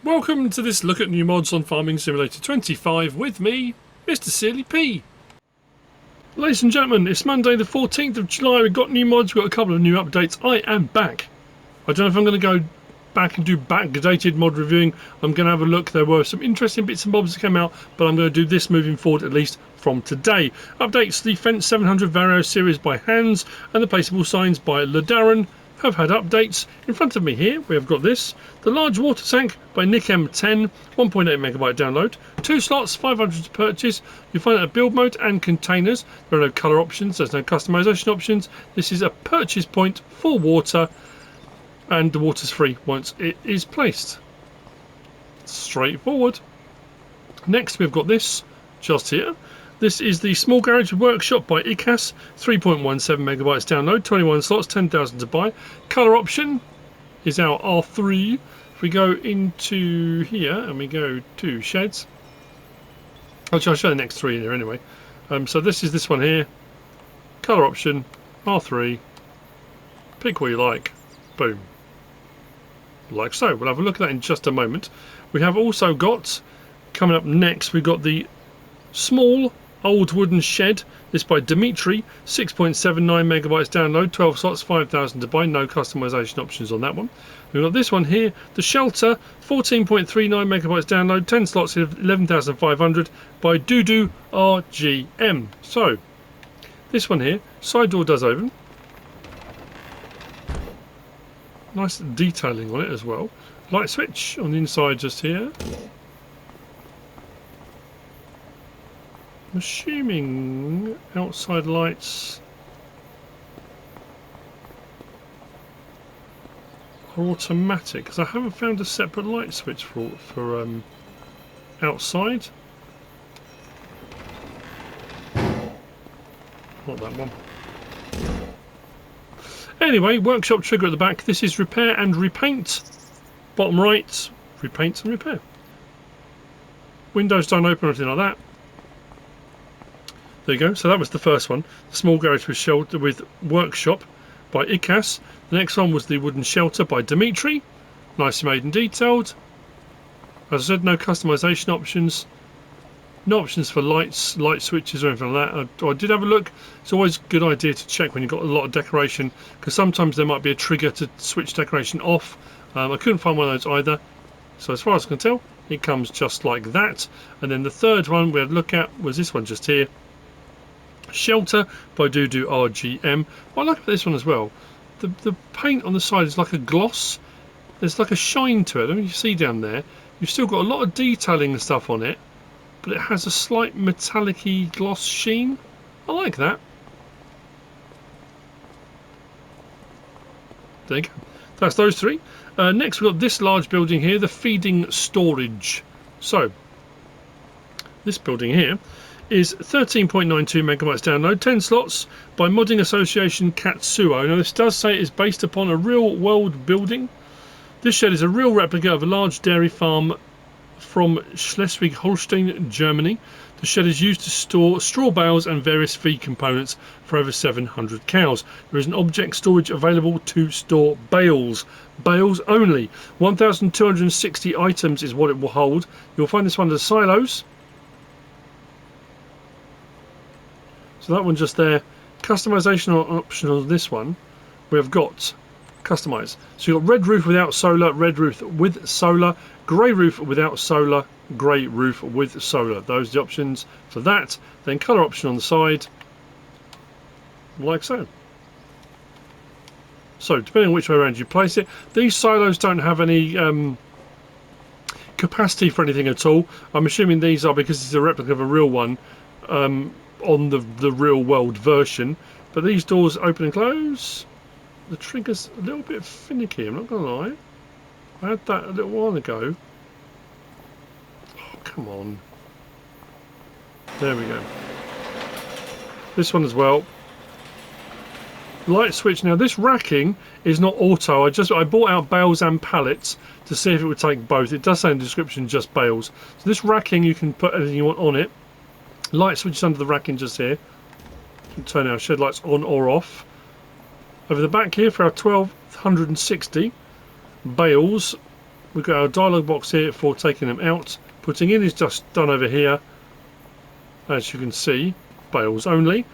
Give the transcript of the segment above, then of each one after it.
Welcome to this look at new mods on Farming Simulator 25 with me, MrSealyp. Ladies and gentlemen, it's Monday the 14th of July, we've got new mods, we've got a couple of new updates. I am back. I don't know if I'm going to go back and do backdated mod reviewing. I'm going to have a look. There were some interesting bits and bobs that came out, but I'm going to do this moving forward at least from today. Updates: the Fence 700 Vario series by Hands and the Placeable Signs by Ladaran have had updates. In front of me here we have got this, the Large Water Tank by Nick M10, 1.8 megabyte download, 2 slots, 500 to purchase. You'll find it at build mode and containers. There are no colour options, there's no customization options. This is a purchase point for water, and the water's free once it is placed. Straightforward. Next we've got this just here. This is the Small Garage Workshop by ikas, 3.17 megabytes download, 21 slots, 10,000 to buy. Colour option is our R3. If we go into here and we go to sheds, actually I'll show the next three in here anyway. So this is this one here. Colour option, R3. Pick what you like. Boom. Like so. We'll have a look at that in just a moment. We have also got, coming up next, we've got the Small Old Wooden Shed, this by Dymitri, 6.79 megabytes download, 12 slots, 5,000 to buy, no customization options on that one. We've got this one here, the Shelter, 14.39 megabytes download, 10 slots, 11,500 by doodoo RGM. So, this one here, side door does open. Nice detailing on it as well. Light switch on the inside just here. I'm assuming outside lights are automatic, because I haven't found a separate light switch for outside. Not that one. Anyway, workshop trigger at the back. This is repair and repaint. Bottom right, repaint and repair. Windows don't open or anything like that. There you go. So that was the first one. The Small Garage with Workshop by ikas. The next one was the Wooden Shelter by Dymitri. Nicely made and detailed. As I said, no customization options. No options for lights, light switches or anything like that. I did have a look. It's always a good idea to check when you've got a lot of decoration, because sometimes there might be a trigger to switch decoration off. I couldn't find one of those either. So as far as I can tell, it comes just like that. And then the third one we had a look at was this one just here. Shelter by doodoo RGM. What I like about this one as well, the paint on the side is like a gloss. There's like a shine to it. I don't know if you see down there. You've still got a lot of detailing and stuff on it, but it has a slight metallic-y gloss sheen. I like that. There you go. That's those three. Next we've got this large building here, the Feeding Storage. So, this building here is 13.92 megabytes download, 10 slots by ModdingAssociation Katsuo. Now this does say it is based upon a real world building. This shed is a real replica of a large dairy farm from Schleswig-Holstein, Germany. The shed is used to store straw bales and various feed components for over 700 cows. There is an object storage available to store bales. Bales only. 1,260 items is what it will hold. You'll find this one under silos. So that one just there. Customization option on this one, we have got customize. So you've got red roof without solar, red roof with solar, grey roof without solar, grey roof with solar. Those are the options for that. Then colour option on the side, like so. So depending on which way around you place it, these silos don't have any capacity for anything at all. I'm assuming these are because it's a replica of a real one. On the real world version, but these doors open and close. The trigger's a little bit finicky, I'm not gonna lie. I had that a little while ago. Oh, come on. There we go. This one as well. Light switch. Now this racking is not auto. I bought out bales and pallets to see if it would take both. It does say in the description just bales. So this racking, you can put anything you want on it. Light switches under the racking just here. You can turn our shed lights on or off. Over the back here for our 1260 bales, We've got our dialog box here for taking them out. Putting in is just done over here, as you can see, bales only.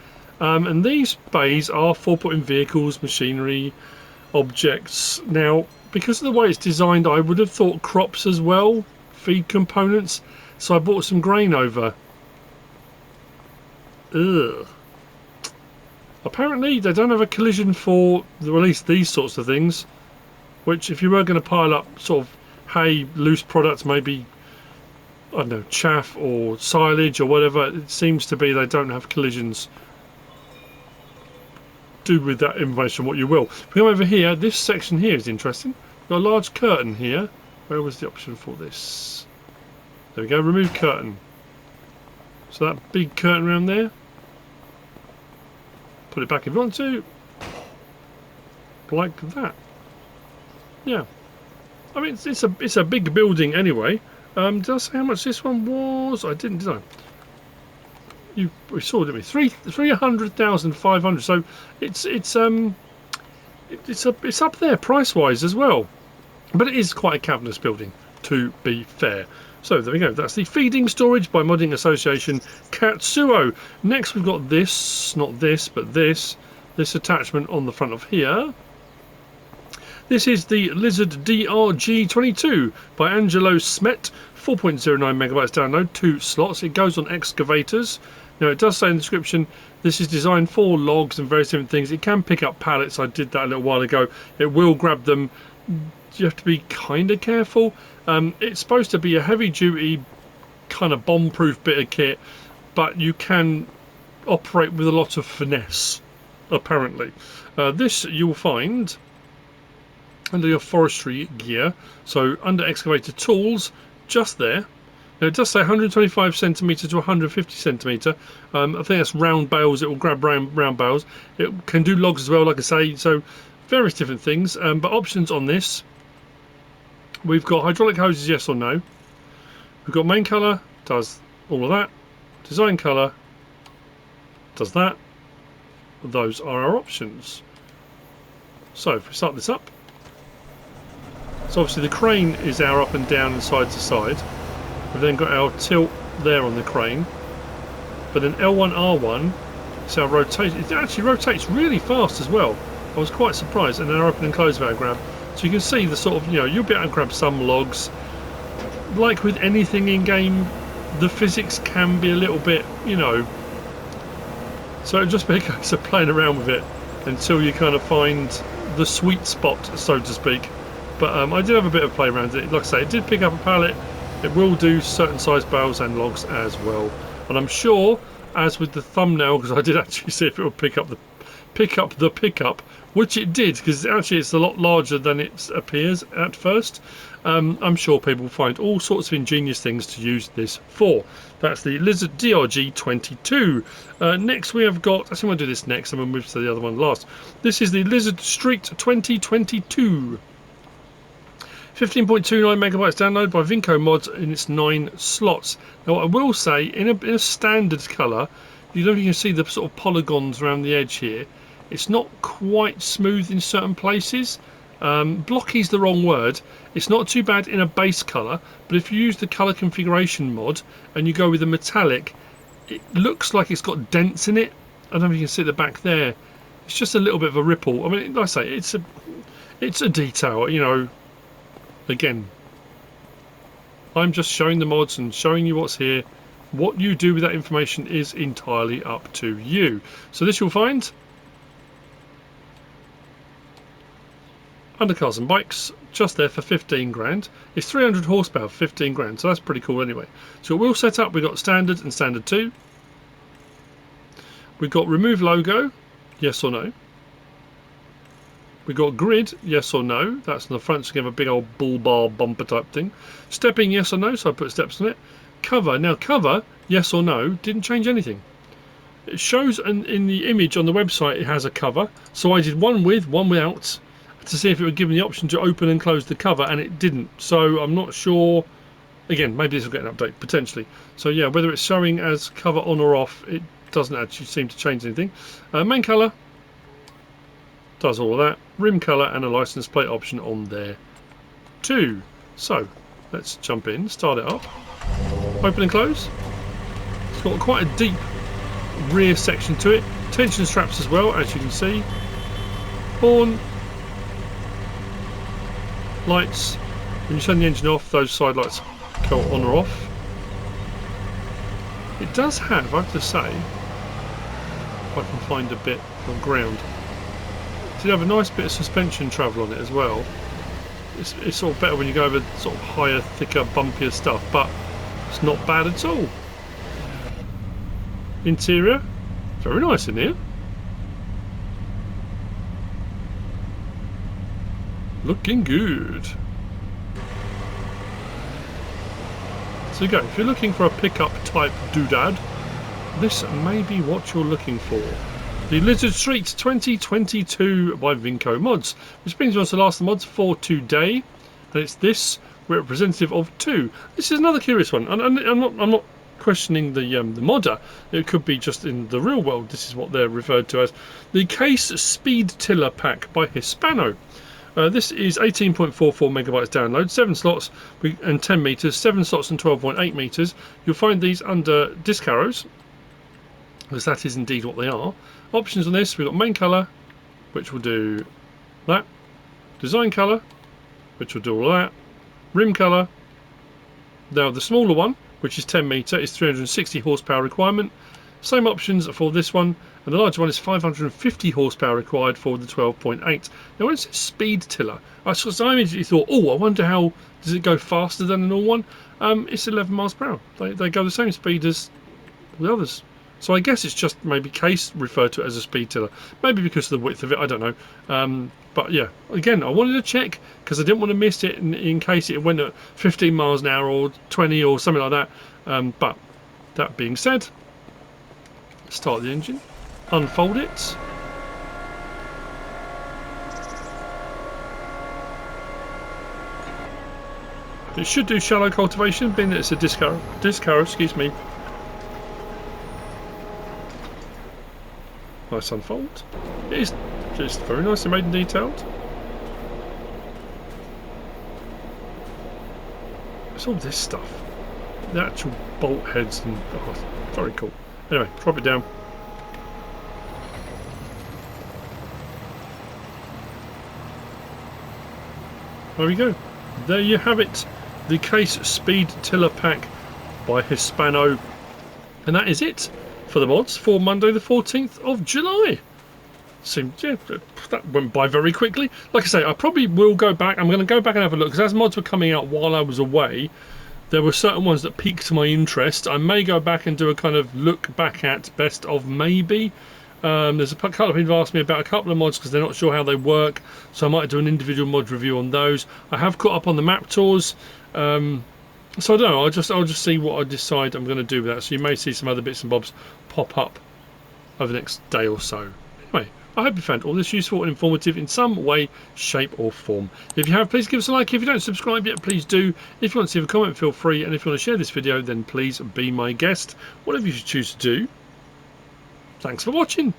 And these bays are for putting vehicles, machinery, objects. Now, because of the way it's designed, I would have thought crops as well, feed components. So I brought some grain over. Ugh. Apparently they don't have a collision for at least these sorts of things, which if you were going to pile up sort of hay, loose products, maybe, I don't know, chaff or silage or whatever, it seems to be they don't have collisions. Do with that information what you will. If we go over here, this section here is interesting. We've got a large curtain here. Where was the option for this? There we go, remove curtain. So that big curtain around there, put it back if you want to, like that. Yeah, I mean it's a big building anyway. Did I say how much this one was? I didn't, did I? We saw it, didn't we? 300,500. So it's up there price wise as well, but it is quite a cavernous building, to be fair. So there we go. That's the feeding storage by Modding Association Katsuo. Next we've got this, not this, but this attachment on the front of here. This is the Lizard DRG-22 by Angelo Smet, 4.09 megabytes download, 2 slots. It goes on excavators. Now it does say in the description this is designed for logs and various different things. It can pick up pallets. I did that a little while ago. It will grab them. You have to be kind of careful. It's supposed to be a heavy duty kind of bomb proof bit of kit, but you can operate with a lot of finesse apparently. This you will find under your forestry gear, so under excavator tools, just there. Now it does say 125 centimetre to 150 centimetre. I think that's round bales. It will grab round bales. It can do logs as well, like I say, so various different things. But options on this, we've got hydraulic hoses, yes or no. We've got main colour, does all of that. Design colour, does that. Those are our options. So if we start this up, so obviously the crane is our up and down and side to side. We've then got our tilt there on the crane, but then L1, R1, it's our rotation. It actually rotates really fast as well. I was quite surprised. And then our open and close valve grab. So you can see the sort of, you know, you'll be able to grab some logs. Like with anything in game, the physics can be a little bit, you know, so it'll just be a case of playing around with it until you kind of find the sweet spot, so to speak. But I did have a bit of play around it. Like I say, it did pick up a pallet. It will do certain size bales and logs as well. And I'm sure, as with the thumbnail, because I did actually see if it would pick up the pickup, which it did, because actually it's a lot larger than it appears at first. I'm sure people will find all sorts of ingenious things to use this for. That's the Lizard DRG-22. Next we have got, I think we'll do this next, and we'll move to the other one last. This is the Lizard Street 2022. 15.29 megabytes download by VincoMods in its 9 slots. Now I will say, in a standard colour, you don't even see the sort of polygons around the edge here. It's not quite smooth in certain places. Blocky is the wrong word. It's not too bad in a base colour, but if you use the colour configuration mod and you go with a metallic, it looks like it's got dents in it. I don't know if you can see the back there. It's just a little bit of a ripple. I mean, like I say, it's a detail, you know. Again, I'm just showing the mods and showing you what's here. What you do with that information is entirely up to you. So this you'll find undercars and bikes, just there for 15 grand. It's 300 horsepower for 15 grand, so that's pretty cool anyway. So we'll set up, we've got standard and standard 2. We've got remove logo, yes or no. We've got grid, yes or no. That's on the front, so you have a big old bull bar bumper type thing. Stepping, yes or no, so I put steps on it. Cover, now cover, yes or no, didn't change anything. It shows in the image on the website it has a cover, so I did one with, one without, to see if it would give me the option to open and close the cover, and it didn't. So I'm not sure. Again, maybe this will get an update, potentially. So yeah, whether it's showing as cover on or off, it doesn't actually seem to change anything. Main colour, does all of that. Rim colour and a license plate option on there too. So let's jump in, start it up, open and close. It's got quite a deep rear section to it, tension straps as well, as you can see. Horn, lights. When you turn the engine off, those side lights go on or off. It does have, I have to say, if I can find a bit of ground, so you have a nice bit of suspension travel on it as well. It's sort of better when you go over sort of higher, thicker, bumpier stuff, but it's not bad at all. Interior, very nice in here. Looking good. So you go, if you're looking for a pickup type doodad, this may be what you're looking for. The Lizard Street 2022 by VincoMods, which brings us to the last of the mods for today, and it's this representative of 2. This is another curious one, and I'm not questioning the modder. It could be just in the real world. This is what they're referred to as the Case Speedtiller pack by Hispano. This is 18.44 megabytes download, 7 slots and 10 meters, 7 slots and 12.8 meters. You'll find these under disc arrows, because that is indeed what they are. Options on this: we've got main colour, which will do that, design colour, which will do all that, rim colour. Now the smaller one, which is 10 meter, is 360 horsepower requirement. Same options for this one, and the larger one is 550 horsepower required for the 12.8. Now when it says Speedtiller, I immediately thought, oh, I wonder how does it go faster than the normal one. It's 11 miles per hour. They go the same speed as the others. So I guess it's just maybe Case referred to it as a Speedtiller, maybe because of the width of it, I don't know. But yeah, again, I wanted to check because I didn't want to miss it in case it went at 15 miles an hour or 20 or something like that. But that being said, start the engine, unfold it. It should do shallow cultivation, being that it's a disc arrow, excuse me. Nice unfold. It is just very nicely made and detailed. It's all this stuff. The actual bolt heads and very cool. Anyway, drop it down. There we go. There you have it. The Case Speedtiller pack by Hispano. And that is it for the mods for Monday the 14th of July. So yeah, that went by very quickly. Like I say, I probably will go back. I'm going to go back and have a look, because as mods were coming out while I was away, there were certain ones that piqued my interest. I may go back and do a kind of look back at best of maybe. There's a couple of people asked me about a couple of mods because they're not sure how they work, so I might do an individual mod review on those. I have caught up on the map tours, so I don't know. I'll just see what I decide I'm going to do with that. So you may see some other bits and bobs pop up over the next day or so. Anyway, I hope you found all this useful and informative in some way, shape or form. If you have, please give us a like. If you don't subscribe yet, please do. If you want to leave a comment, feel free. And if you want to share this video, then please be my guest. Whatever you choose to do. Thanks for watching.